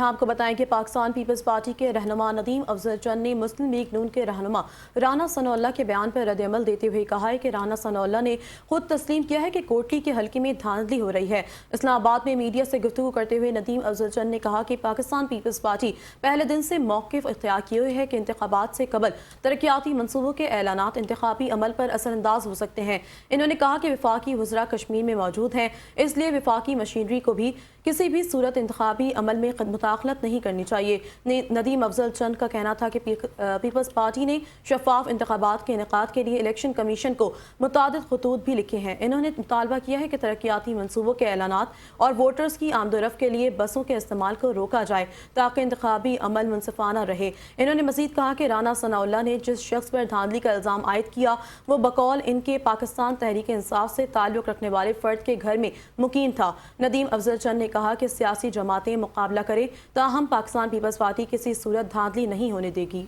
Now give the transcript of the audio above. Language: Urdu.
آپ کو بتائیں کہ پاکستان پیپلز پارٹی کے رہنما ندیم افضل چند نے مسلم لیگ نون کے رہنما رانا ثناء اللہ کے بیان پر رد عمل دیتے ہوئے کہا ہے کہ رانا ثناء اللہ نے خود تسلیم کیا ہے کہ کوٹلی کے حلقے میں دھاندلی ہو رہی ہے۔ اسلام آباد میں میڈیا سے گفتگو کرتے ہوئے ندیم افضل چند نے کہا کہ پاکستان پیپلز پارٹی پہلے دن سے موقف اختیار کیے ہوئے ہے کہ انتخابات سے قبل ترقیاتی منصوبوں کے اعلانات انتخابی عمل پر اثر انداز ہو سکتے ہیں۔ انہوں نے کہا کہ وفاقی وزراء کشمیر میں موجود ہیں، اس لیے وفاقی مشینری کو بھی کسی بھی صورت انتخابی عمل میں مداخلت نہیں کرنی چاہیے۔ ندیم افضل چند کا کہنا تھا کہ پیپلز پارٹی نے شفاف انتخابات کے انعقاد کے لیے الیکشن کمیشن کو متعدد خطوط بھی لکھے ہیں۔ انہوں نے مطالبہ کیا ہے کہ ترقیاتی منصوبوں کے اعلانات اور ووٹرز کی آمد و رفت کے لیے بسوں کے استعمال کو روکا جائے تاکہ انتخابی عمل منصفانہ رہے۔ انہوں نے مزید کہا کہ رانا ثناء اللہ نے جس شخص پر دھاندلی کا الزام عائد کیا وہ بقول ان کے پاکستان تحریک انصاف سے تعلق رکھنے والے فرد کے گھر میں مقیم تھا۔ ندیم افضل چند نے کہا کہ سیاسی جماعتیں مقابلہ کریں تاہم پاکستان پیپلز پارٹی کسی صورت دھاندلی نہیں ہونے دے گی۔